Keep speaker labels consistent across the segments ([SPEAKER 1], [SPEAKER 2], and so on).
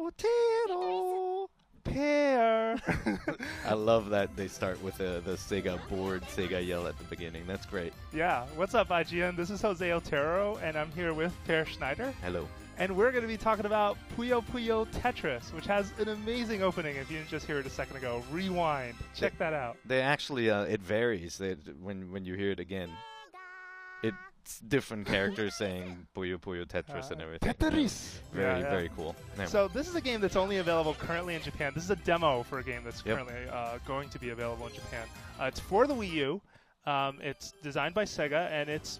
[SPEAKER 1] Potato pear.
[SPEAKER 2] I love that they start with the Sega board, Sega yell at the beginning. That's great.
[SPEAKER 1] Yeah. What's up, IGN? This is Jose Otero, and I'm here with Per Schneider.
[SPEAKER 2] Hello.
[SPEAKER 1] And we're going to be talking about Puyo Puyo Tetris, which has an amazing opening. If you didn't just hear it a second ago, rewind. Check that out.
[SPEAKER 2] They actually, it varies. When you hear it again, it's different characters saying Puyo Puyo Tetris and everything.
[SPEAKER 1] Tetris!
[SPEAKER 2] Yeah. Very cool. Anyway.
[SPEAKER 1] So this is a game that's only available currently in Japan. This is a demo for a game that's currently going to be available in Japan. It's for the Wii U. It's designed by Sega, and it's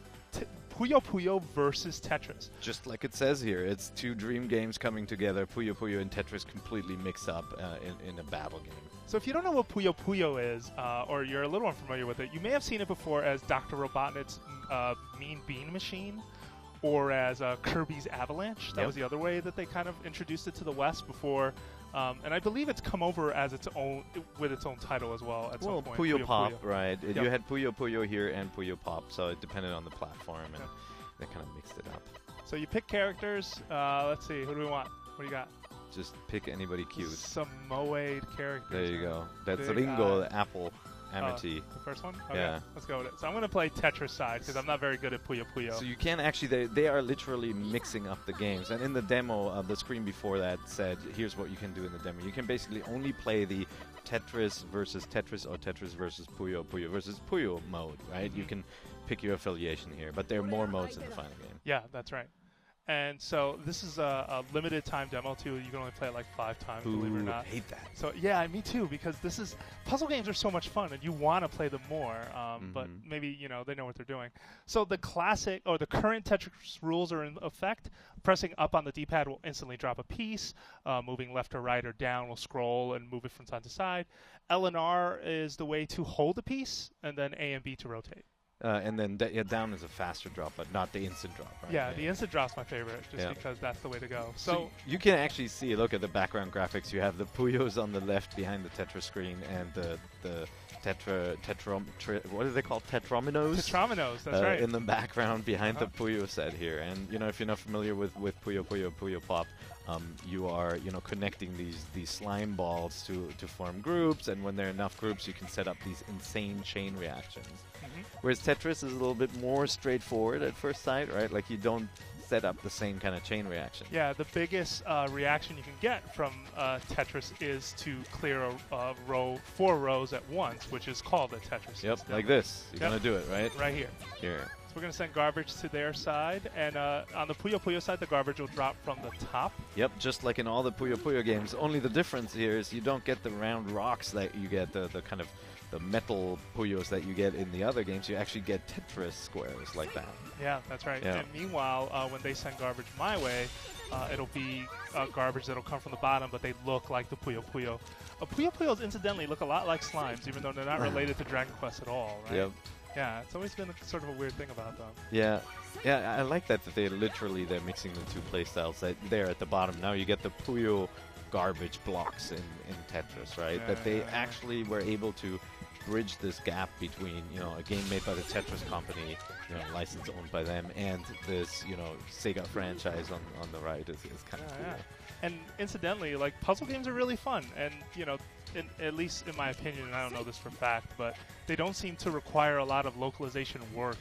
[SPEAKER 1] Puyo Puyo versus Tetris.
[SPEAKER 2] Just like it says here, it's two dream games coming together. Puyo Puyo and Tetris completely mixed up in a battle game.
[SPEAKER 1] So if you don't know what Puyo Puyo is, or you're a little unfamiliar with it, you may have seen it before as Dr. Robotnik's Mean Bean Machine, or as Kirby's Avalanche. That was the other way that they kind of introduced it to the West before. And I believe it's come over as its own, with its own title as well at some point.
[SPEAKER 2] Puyo Pop, right?
[SPEAKER 1] Yep.
[SPEAKER 2] You had Puyo Puyo here and Puyo Pop, so it depended on the platform, and they kind of mixed it up.
[SPEAKER 1] So you pick characters. Let's see, who do we want? What do you got?
[SPEAKER 2] Just pick anybody cute.
[SPEAKER 1] Some moe-ed characters.
[SPEAKER 2] There you go. That's
[SPEAKER 1] Big
[SPEAKER 2] Ringo, the apple, Amity.
[SPEAKER 1] The first one? Okay,
[SPEAKER 2] Yeah.
[SPEAKER 1] let's go with it. So I'm going to play Tetris side because I'm not very good at Puyo Puyo.
[SPEAKER 2] So you can actually, they are literally mixing up the games. And in the demo, the screen before that said, here's what you can do in the demo. You can basically only play the Tetris versus Tetris or Tetris versus Puyo versus Puyo mode, right? You can pick your affiliation here, but there are more modes in the final game.
[SPEAKER 1] Yeah, that's right. And so this is a limited time demo too. You can only play it like 5 times, believe it or not.
[SPEAKER 2] I hate that.
[SPEAKER 1] So yeah, me too, because puzzle games are so much fun and you want to play them more, but maybe they know what they're doing. So the classic or the current Tetris rules are in effect. Pressing up on the D-pad will instantly drop a piece. Moving left or right or down will scroll and move it from side to side. L and R is the way to hold a piece, and then A and B to rotate.
[SPEAKER 2] And then down is a faster drop, but not the instant drop, right?
[SPEAKER 1] Yeah, the instant drop's my favorite, just because that's the way to go. So
[SPEAKER 2] you can actually see, look at the background graphics. You have the Puyos on the left behind the Tetris screen, and the what are they called? Tetrominos?
[SPEAKER 1] Tetrominos, that's right.
[SPEAKER 2] In the background behind the Puyo set here. And, if you're not familiar with Puyo Puyo, Puyo Pop, you are, connecting these slime balls to form groups, and when there are enough groups, you can set up these insane chain reactions. Whereas Tetris is a little bit more straightforward at first sight, right? Like, you don't set up the same kind of chain reaction.
[SPEAKER 1] Yeah, the biggest reaction you can get from Tetris is to clear a row, 4 rows at once, which is called a Tetris system.
[SPEAKER 2] Like this. You're going to do it, right?
[SPEAKER 1] Right here.
[SPEAKER 2] Here.
[SPEAKER 1] So we're going to send garbage to their side, and on the Puyo Puyo side, the garbage will drop from the top.
[SPEAKER 2] Yep, just like in all the Puyo Puyo games. Only the difference here is you don't get the round rocks that you get, the kind of the metal Puyos that you get in the other games. You actually get Tetris squares like that.
[SPEAKER 1] Yeah, that's right.
[SPEAKER 2] Yeah.
[SPEAKER 1] And meanwhile, when they send garbage my way, it'll be garbage that'll come from the bottom, but they look like the Puyo Puyo. Puyo Puyos, incidentally, look a lot like slimes, even though they're not related to Dragon Quest at all, right?
[SPEAKER 2] Yep.
[SPEAKER 1] Yeah, it's always been sort of a weird thing about them.
[SPEAKER 2] Yeah, I like that they're mixing the two playstyles there at the bottom. Now you get the Puyo garbage blocks in Tetris, right?
[SPEAKER 1] Yeah,
[SPEAKER 2] that they actually were able to bridge this gap between, a game made by the Tetris company, license owned by them, and this, Sega franchise on the right is kind of cool.
[SPEAKER 1] Yeah. And incidentally, like, puzzle games are really fun, and at least in my opinion, and I don't know this for fact, but they don't seem to require a lot of localization work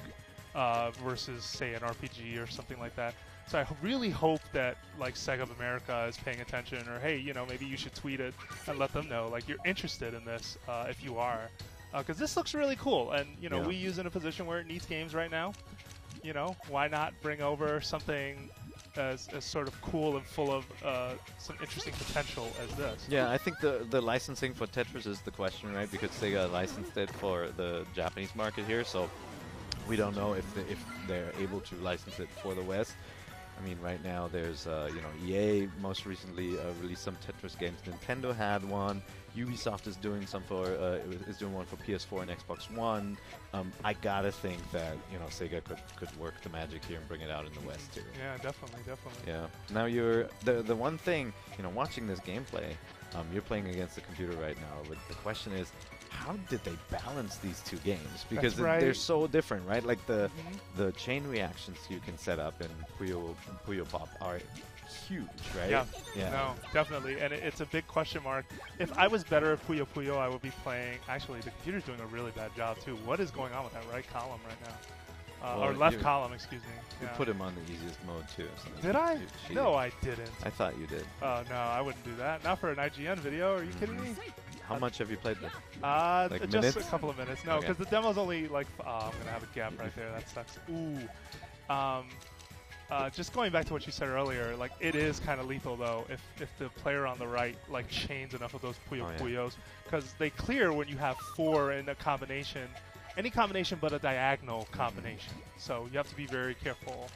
[SPEAKER 1] versus, say, an RPG or something like that. So I really hope that, like, Sega of America is paying attention, or hey, maybe you should tweet it and let them know, like, you're interested in this if you are, because this looks really cool, and Wii U's in a position where it needs games right now. Why not bring over something as sort of cool and full of some interesting potential as this?
[SPEAKER 2] Yeah, I think the licensing for Tetris is the question, right? Because Sega licensed it for the Japanese market here, so we don't know if they're able to license it for the West. I mean, right now there's EA most recently released some Tetris games. Nintendo had one. Ubisoft is doing is doing one for PS4 and Xbox One. I gotta think that Sega could work the magic here and bring it out in the West too.
[SPEAKER 1] Yeah, definitely.
[SPEAKER 2] Yeah. Now the one thing watching this gameplay, you're playing against the computer right now. But the question is, how did they balance these two games? Because
[SPEAKER 1] That's right.
[SPEAKER 2] they're so different, right? Like the chain reactions you can set up in Puyo Pop are huge, right?
[SPEAKER 1] Yeah.
[SPEAKER 2] Yeah.
[SPEAKER 1] No, definitely. And it's a big question mark. If I was better at Puyo Puyo, I would be playing. Actually, the computer's doing a really bad job too. What is going on with that right column right now? Or left column, excuse me.
[SPEAKER 2] You put him on the easiest mode too. So
[SPEAKER 1] Did I? No, I didn't.
[SPEAKER 2] I thought you did.
[SPEAKER 1] Oh no, I wouldn't do that. Not for an IGN video. Are you kidding me?
[SPEAKER 2] How much have you played this?
[SPEAKER 1] Like just
[SPEAKER 2] minutes?
[SPEAKER 1] a couple of minutes. No, because the demo's only like. I'm gonna have a gap right there. That sucks. Ooh. Just going back to what you said earlier, like it is kind of lethal though if the player on the right like chains enough of those Puyo Puyos, because they clear when you have 4 in a combination. Any combination but a diagonal combination. So you have to be very careful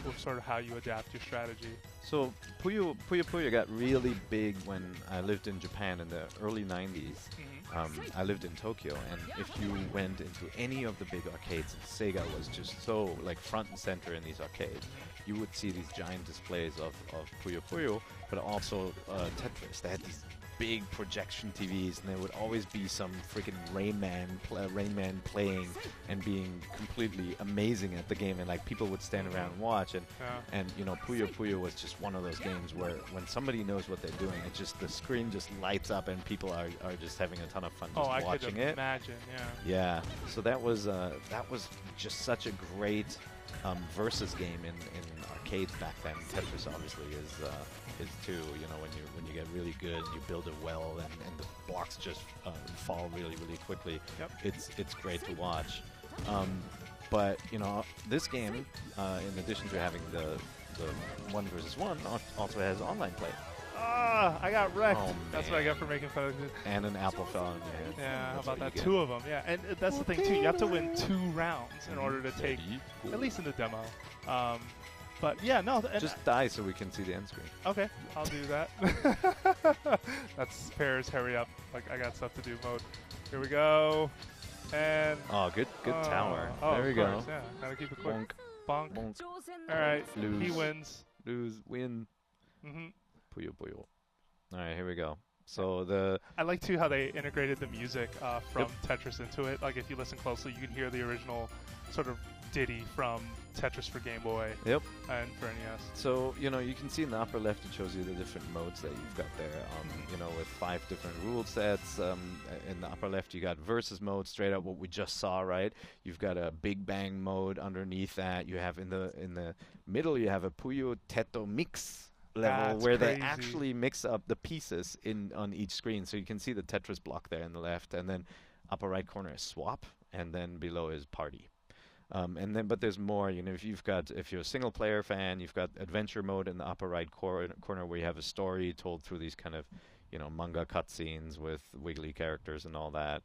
[SPEAKER 1] with sort of how you adapt your strategy.
[SPEAKER 2] So Puyo got really big when I lived in Japan in the early 90s. I lived in Tokyo, and if you went into any of the big arcades, Sega was just so like front and center in these arcades. You would see these giant displays of Puyo Puyo, but also Tetris. They had these big projection TVs, and there would always be some freaking Rain Man playing and being completely amazing at the game, and like people would stand around and watch. And you know, Puyo Puyo was just one of those games where when somebody knows what they're doing, it just the screen just lights up and people are just having a ton of fun just watching it.
[SPEAKER 1] I could imagine,
[SPEAKER 2] yeah. So that was just such a great versus game in arcades back then. Tetris obviously is too. You know, when you get really good and you build it well, and the blocks just fall really quickly.
[SPEAKER 1] Yep.
[SPEAKER 2] It's great to watch. But you know, this game, in addition to having the 1 versus 1, also has online play.
[SPEAKER 1] I got wrecked.
[SPEAKER 2] Oh,
[SPEAKER 1] that's what I got for making fun of it.
[SPEAKER 2] And an apple fell on your head.
[SPEAKER 1] Yeah, how about that? 2 of them, yeah. And that's the thing, too. You have to win 2 rounds in order to take, at least in the demo. But, yeah, no.
[SPEAKER 2] Just die so we can see the end screen.
[SPEAKER 1] Okay, I'll do that. That's Pear's hurry up. Like, I got stuff to do mode. Here we go. And...
[SPEAKER 2] Oh, good tower.
[SPEAKER 1] Oh,
[SPEAKER 2] there we go.
[SPEAKER 1] Yeah, gotta keep it quick.
[SPEAKER 2] Bonk.
[SPEAKER 1] Bonk.
[SPEAKER 2] Bonk.
[SPEAKER 1] All right,
[SPEAKER 2] Lose.
[SPEAKER 1] he wins.
[SPEAKER 2] Lose, win.
[SPEAKER 1] Mm-hmm.
[SPEAKER 2] Puyo Puyo. All right, here we go. So
[SPEAKER 1] I like too how they integrated the music from Tetris into it. Like if you listen closely, you can hear the original sort of ditty from Tetris for Game Boy.
[SPEAKER 2] Yep.
[SPEAKER 1] And for NES.
[SPEAKER 2] So you know, you can see in the upper left it shows you the different modes that you've got there. You know, with 5 different rule sets. In the upper left, you got versus mode, straight up what we just saw, right? You've got a Big Bang mode underneath that. You have in the middle, you have a Puyo Teto mix level where they actually mix up the pieces on each screen, so you can see the Tetris block there in the left, and then upper right corner is swap, and then below is party. But there's more. You know, if you're a single player fan, you've got adventure mode in the upper right corner where you have a story told through these kind of, you know, manga cutscenes with wiggly characters and all that.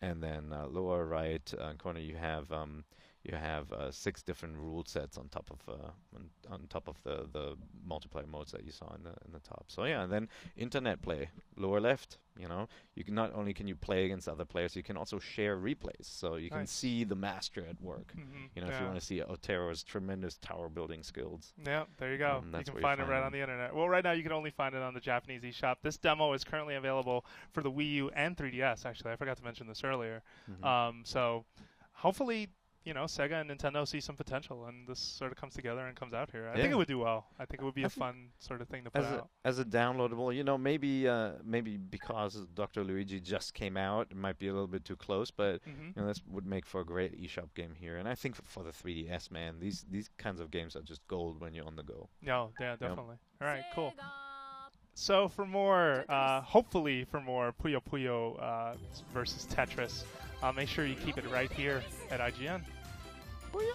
[SPEAKER 2] And then lower right corner you have 6 different rule sets on top of the multiplayer modes that you saw in the top. So yeah, and then internet play, lower left. You know, you can not only can you play against other players, you can also share replays. So you can see the master at work. You know, if you want to see Otero's tremendous tower building skills.
[SPEAKER 1] Yeah, there you go. You can find it right on the internet. Well, right now you can only find it on the Japanese eShop. This demo is currently available for the Wii U and 3DS. Actually, I forgot to mention this earlier. So hopefully, you know, Sega and Nintendo see some potential, and this sort of comes together and comes out here. I think it would do well. I think it would be a fun sort of thing to put out.
[SPEAKER 2] As a downloadable, you know, maybe because Dr. Luigi just came out, it might be a little bit too close, but you know, this would make for a great eShop game here. And I think for the 3DS, man, these kinds of games are just gold when you're on the go.
[SPEAKER 1] No, yeah, definitely. All right, cool. So for more, hopefully for more Puyo Puyo versus Tetris, make sure you keep it right here at IGN.
[SPEAKER 2] Puyo.